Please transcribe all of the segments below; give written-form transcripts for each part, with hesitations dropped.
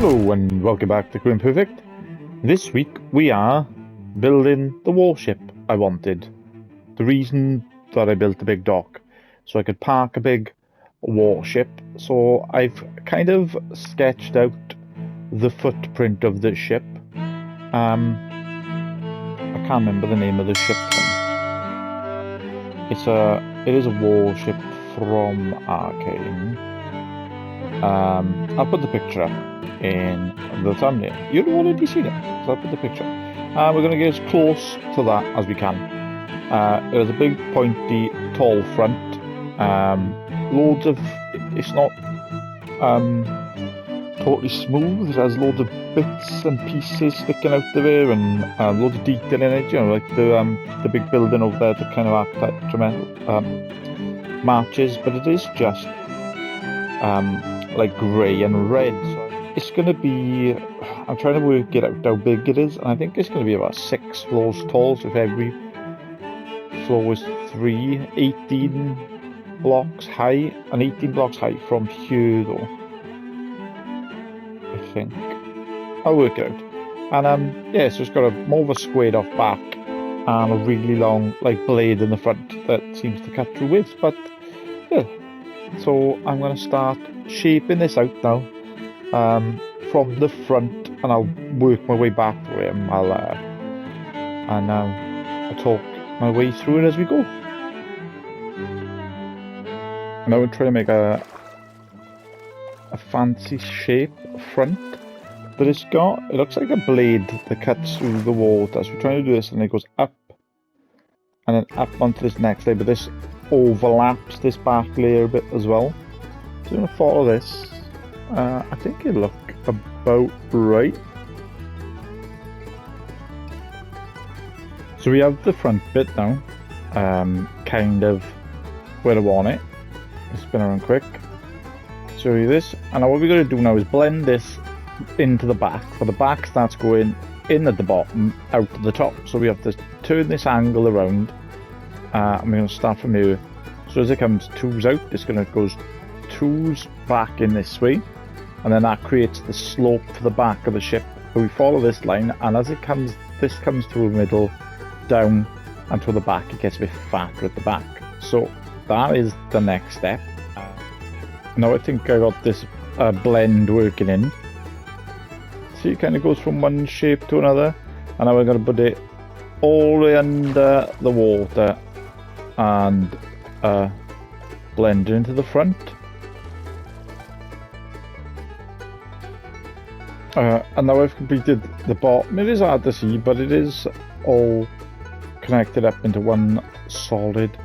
Hello and welcome back to Crew Perfect. This week we are building the warship I wanted. The reason that I built a big dock, so I could park a big warship. So I've kind of sketched out the footprint of the ship. I can't remember the name of the ship. It is a warship from Arcane. I'll put the picture up in the thumbnail. You've already seen it, so I'll put the picture. We're going to get as close to that as we can. It has a big, pointy, tall front. Loads of... It's not totally smooth. It has loads of bits and pieces sticking out of it, and loads of detail in it. You know, like the big building over there, the kind of architecture matches. But it is just like grey and red. So it's going to be... I'm trying to work it out how big it is, and I think it's going to be about 6 floors tall. So if every floor was 18 blocks high, and 18 blocks high from here though. I think I'll work it out. And yeah, so it's got more of a squared off back and a really long like blade in the front that seems to cut through with. But yeah, so I'm going to start shaping this out now from the front, and I'll work my way back through it. I'll talk my way through it as we go. Now I'm trying to make a fancy shape front that it's got. It looks like a blade that cuts through the water. So we're trying to do this, and it goes up and then up onto this next layer, but this overlaps this back layer a bit as well. So I'm going to follow this. I think it'll look about right. So we have the front bit now, kind of where I want it. Spin around quick. Show you this, and what we're going to do now is blend this into the back, but the back starts going in at the bottom, out to the top. So we have to turn this angle around, and we're going to start from here. So as it comes twos out, it's going to go twos back in this way, and then that creates the slope for the back of the ship. So we follow this line, and as it comes, this comes to a middle, down, and to the back. It gets a bit fatter at the back. So that is the next step. Now I think I got this blend working in. See, it kind of goes from one shape to another, and now we're going to put it all the way under the water and blend it into the front. And now I've completed the bottom. It is hard to see, but it is all connected up into one solid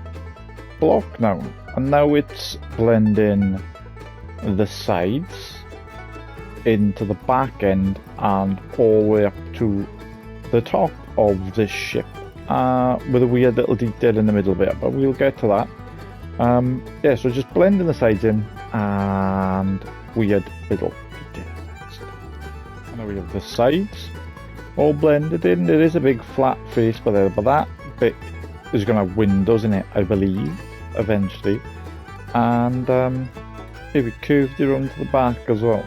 block now. And now it's blending the sides into the back end and all the way up to the top of this ship, with a weird little detail in the middle bit, but we'll get to that. Yeah, so just blending the sides in and weird little detail. And now we have the sides all blended in. There is a big flat face by there, but that bit is going to have windows in it, I believe, eventually. And here we curved it around to the back as well.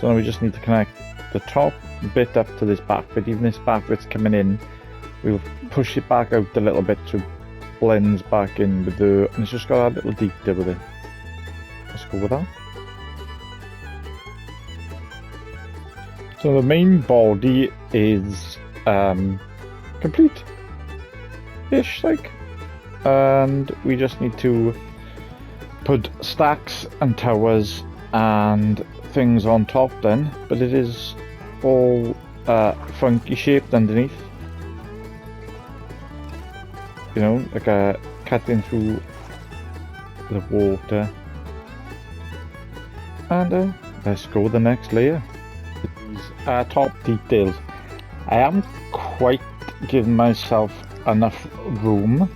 So now we just need to connect the top bit up to this back bit. Even this back bit's coming in, we'll push it back out a little bit so it blends back in with the... and it's just got a little detail with it. Let's go with that. So the main body is complete-ish, like. And we just need to put stacks and towers and things on top then, but it is all funky shaped underneath, you know, like a cutting through the water. And let's go with the next layer. These top details, I haven't quite given myself enough room,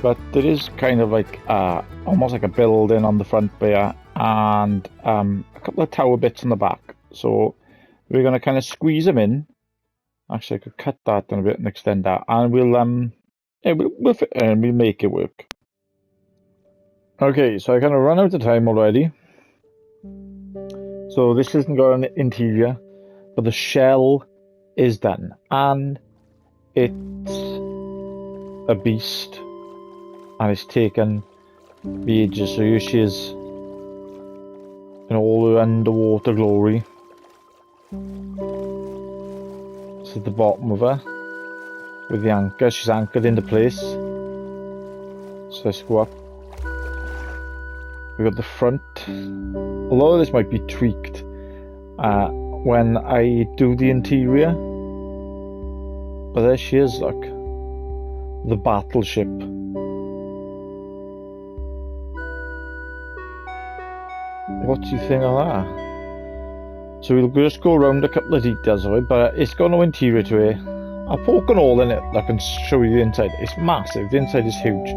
but there is kind of like almost like a building on the front there, and a couple of tower bits on the back. So we're going to kind of squeeze them in. Actually, I could cut that down a bit and extend that, and we'll fit it and we'll make it work. Okay, so I kind of run out of time already. So this isn't got an interior, but the shell is done, and it's a beast, and it's taken the ages. So here she is in all her underwater glory. This is the bottom of her with the anchor. She's anchored into place. So let's go up. We got the front. Although this might be tweaked when I do the interior, but there she is. Look, the battleship. What do you think of that? So we'll just go around a couple of details of it, but it's got no interior to it. I'll poke an hole in it that can show you the inside. It's massive. The inside is huge.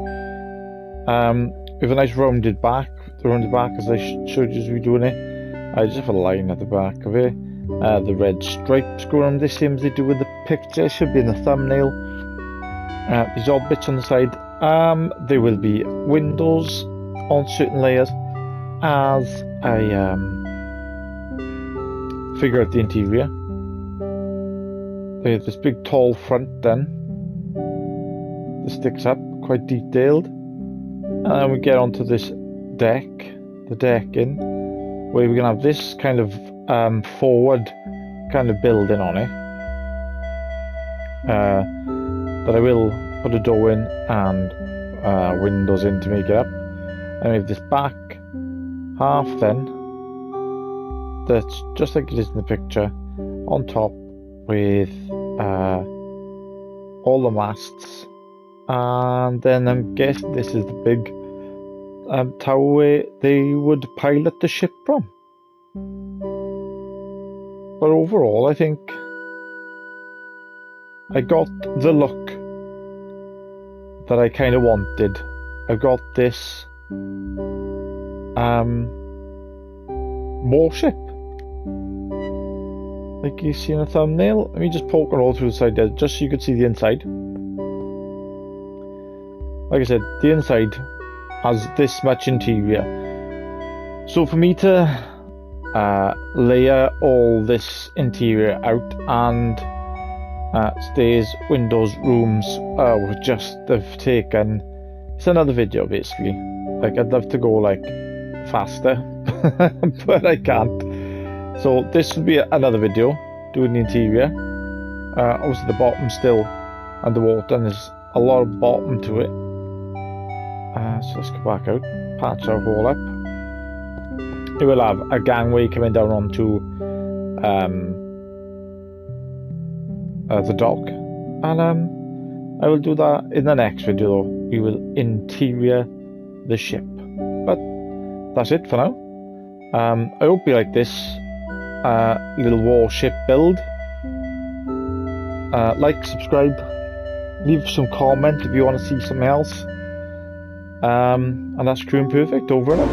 With a nice rounded back. The rounded back, as I showed you as we were doing it. I just have a line at the back of it. The red stripes go around the same as they do with the picture. It should be in the thumbnail. These odd bits on the side. There will be windows on certain layers as I figure out the interior. They have this big tall front then. This sticks up, quite detailed. And then we get onto this deck, the decking, where we're gonna have this kind of forward kind of building on it. That I will put a door in and windows in to make it up. And we have this back half then, that's just like it is in the picture, on top with all the masts. And then I'm guessing this is the big tower where they would pilot the ship from. But overall, I think I got the look that I kind of wanted. I've got this warship, like you see in the thumbnail. Let me just poke it all through the side there, just so you can see the inside. Like I said, the inside has this much interior. So for me to layer all this interior out and stairs, windows, rooms would just have taken... It's another video basically. Like, I'd love to go like faster, but I can't. So this will be another video doing the interior. Obviously the bottom's still underwater and there's a lot of bottom to it. So let's go back out, patch our hole up. It will have a gangway coming down onto the dock, and I will do that in the next video. We will interior the ship, but that's it for now. I hope you like this little warship build. Like, subscribe, leave some comment if you want to see something else. And that's Crew Imperfect, over and out.